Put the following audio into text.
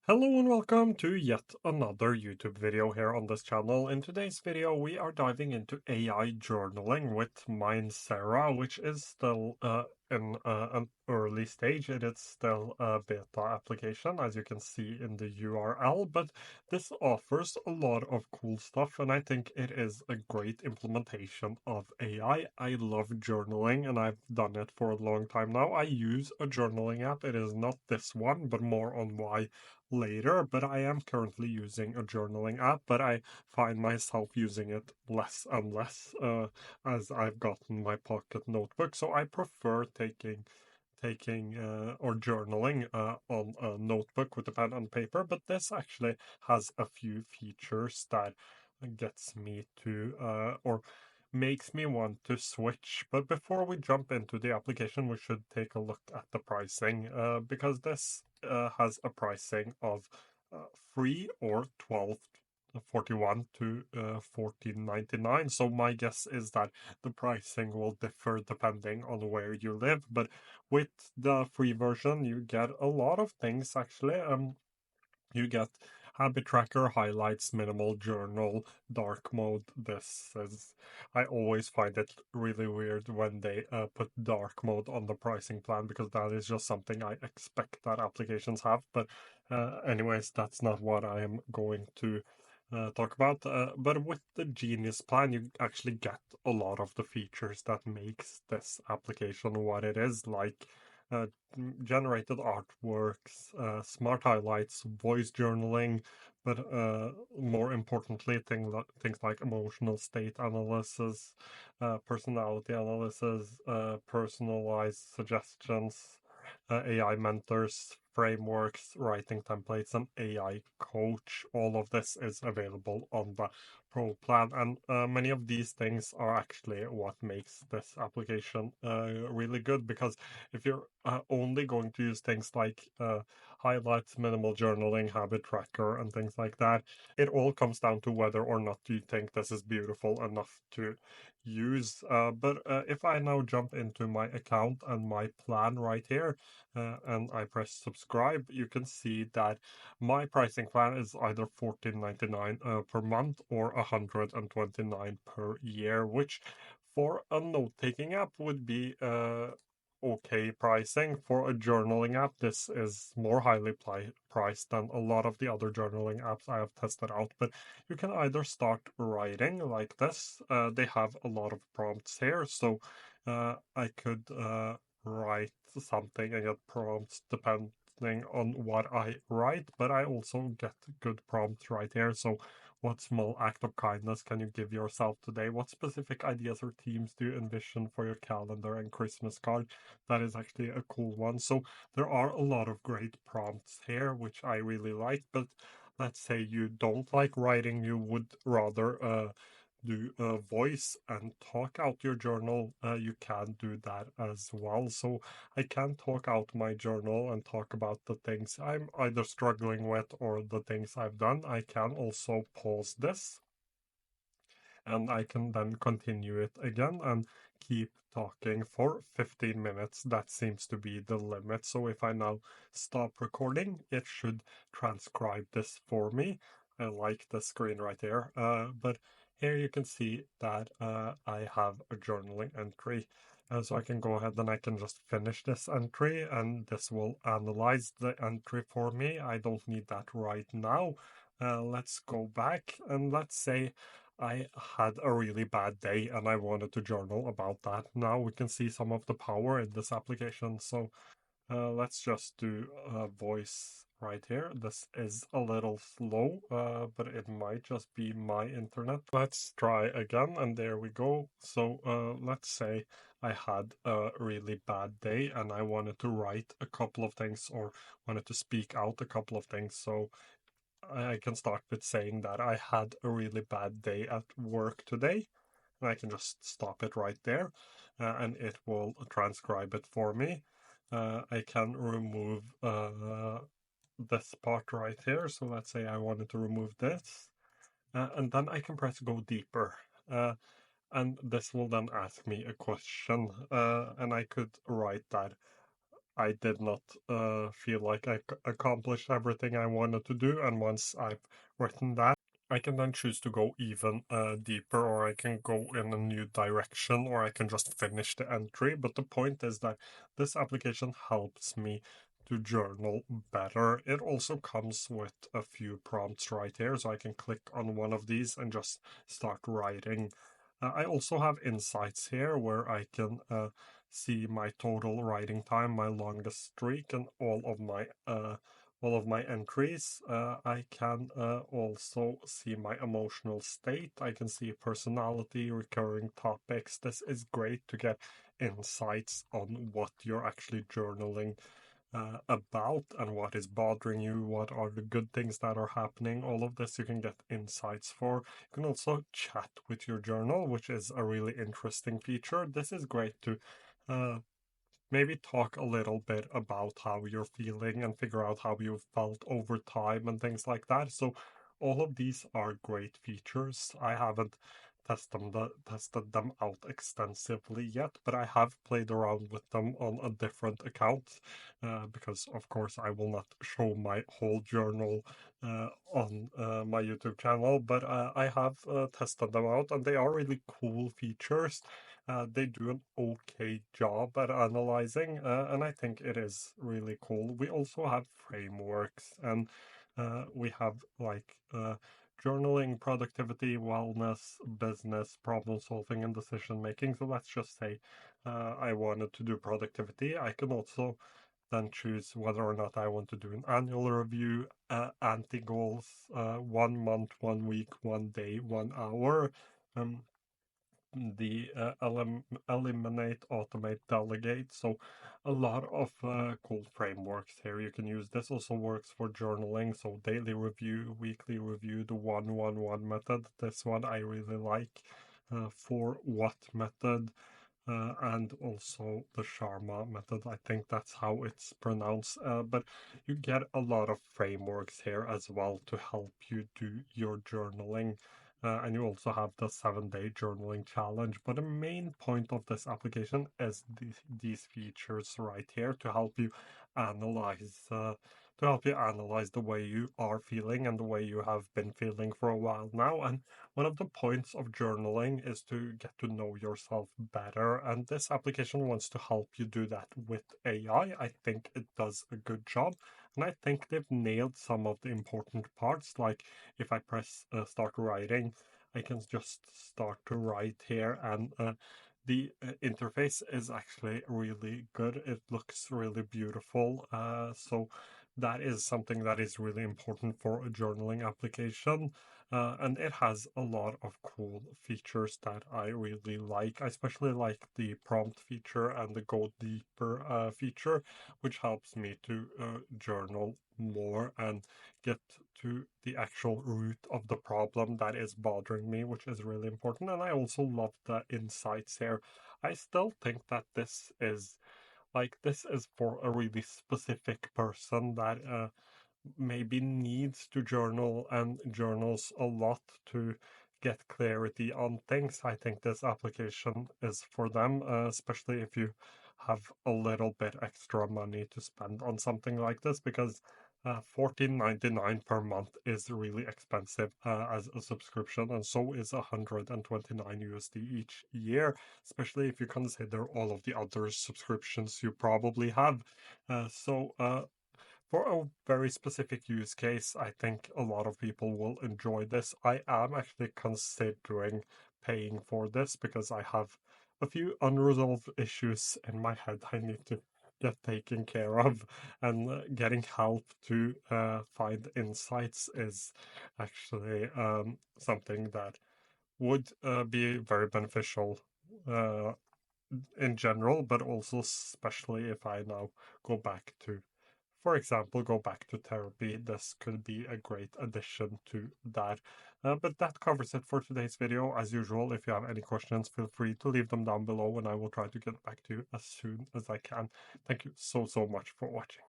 Hello and welcome to yet another YouTube video here on this channel. In today's video, we are diving into AI journaling with Mindsera, which is still in an early stage. It is still a beta application, as you can see in the URL, but this offers a lot of cool stuff, and I think it is a great implementation of AI. I love journaling, and I've done it for a long time now. I use a journaling app. It is not this one, but more on why later, but I am currently using a journaling app, but I find myself using it less and less as I've gotten my pocket notebook. So I prefer taking or journaling on a notebook with a pen and paper, but this actually has a few features that gets me to or makes me want to switch. But before we jump into the application, we should take a look at the pricing because this has a pricing of free or 12.41 to 14.99. So my guess is that the pricing will differ depending on where you live. But with the free version, you get a lot of things actually. You get habit tracker, highlights, minimal journal, dark mode. I always find it really weird when they put dark mode on the pricing plan because that is just something I expect that applications have. But, anyways, that's not what I am going to talk about. But with the Genius plan, you actually get a lot of the features that makes this application what it is, like uh, generated artworks, smart highlights, voice journaling, but more importantly, things like emotional state analysis, personality analysis, personalized suggestions, AI mentors, frameworks, writing templates, and AI coach. All of this is available on the Pro plan, and many of these things are actually what makes this application really good because if you're only going to use things like highlights, minimal journaling, habit tracker, and things like that, it all comes down to whether or not you think this is beautiful enough to use. But if I now jump into my account and my plan right here, and I press subscribe, you can see that my pricing plan is either 14.99 per month or 129 per year, which for a note-taking app would be okay pricing. For a journaling app, this is more highly priced than a lot of the other journaling apps I have tested out. But you can either start writing like this. They have a lot of prompts here, so I could write something and get prompts depending on what I write, but I also get good prompts right here. So what small act of kindness can you give yourself today? What specific ideas or themes do you envision for your calendar and Christmas card? That is actually a cool one. So there are a lot of great prompts here, which I really like. But let's say you don't like writing, you would rather do a voice and talk out your journal, you can do that as well. So I can talk out my journal and talk about the things I'm either struggling with or the things I've done. I can also pause this and I can then continue it again and keep talking for 15 minutes. That seems to be the limit. So if I now stop recording, it should transcribe this for me. I like the screen right there. But here you can see that I have a journaling entry. So I can go ahead and I can just finish this entry and this will analyze the entry for me. I don't need that right now. Let's go back and let's say I had a really bad day and I wanted to journal about that. Now we can see some of the power in this application. So let's just do a voice right here. This is a little slow, but it might just be my internet. Let's try again, and there we go. So let's say I had a really bad day and I wanted to write a couple of things or wanted to speak out a couple of things. So I can start with saying that I had a really bad day at work today, and I can just stop it right there, and it will transcribe it for me. I can remove this part right here. So let's say I wanted to remove this, and then I can press go deeper. And this will then ask me a question, and I could write that I did not feel like I accomplished everything I wanted to do. And once I've written that, I can then choose to go even deeper, or I can go in a new direction, or I can just finish the entry. But the point is that this application helps me to journal better. It also comes with a few prompts right here, so I can click on one of these and just start writing. I also have insights here where I can see my total writing time, my longest streak, and all of my entries. I can also see my emotional state. I can see personality, recurring topics. This is great to get insights on what you're actually journaling about and what is bothering you, what are the good things that are happening. All of this you can get insights for. You can also chat with your journal, which is a really interesting feature. This is great to uh, maybe talk a little bit about how you're feeling and figure out how you've felt over time and things like that. So all of these are great features. I haven't tested them out extensively yet, but I have played around with them on a different account because, of course, I will not show my whole journal on my YouTube channel, but I have tested them out, and they are really cool features. They do an okay job at analyzing, and I think it is really cool. We also have frameworks, and we have like journaling, productivity, wellness, business, problem solving, and decision making. So let's just say I wanted to do productivity. I can also then choose whether or not I want to do an annual review, anti goals, 1 month, 1 week, 1 day, 1 hour. Um, the eliminate, automate, delegate. So a lot of cool frameworks here you can use. This also works for journaling. So daily review, weekly review, the 1-1-1 method. This one I really like. For what method? And also the Sharma method. I think that's how it's pronounced. But you get a lot of frameworks here as well to help you do your journaling. And you also have the 7-day journaling challenge. But the main point of this application is these features right here to help you analyze. The way you are feeling and the way you have been feeling for a while now. And one of the points of journaling is to get to know yourself better, and this application wants to help you do that with AI. I think it does a good job, and I think they've nailed some of the important parts. Like if I press start writing, I can just start to write here, and the interface is actually really good. It looks really beautiful. So that is something that is really important for a journaling application. And it has a lot of cool features that I really like. I especially like the prompt feature and the go deeper feature, which helps me to journal more and get to the actual root of the problem that is bothering me, which is really important. And I also love the insights here. I still think that this is for a really specific person that maybe needs to journal and journals a lot to get clarity on things. I think this application is for them, especially if you have a little bit extra money to spend on something like this, because 14.99 per month is really expensive as a subscription, and so is 129 USD each year, especially if you consider all of the other subscriptions you probably have. For a very specific use case, I think a lot of people will enjoy this. I am actually considering paying for this because I have a few unresolved issues in my head I need to get taken care of, and getting help to find insights is actually something that would be very beneficial uh, in general, but also especially if I now go back to, for example, go back to therapy. This could be a great addition to that. But that covers it for today's video. As usual, if you have any questions, feel free to leave them down below and I will try to get back to you as soon as I can. Thank you so much for watching.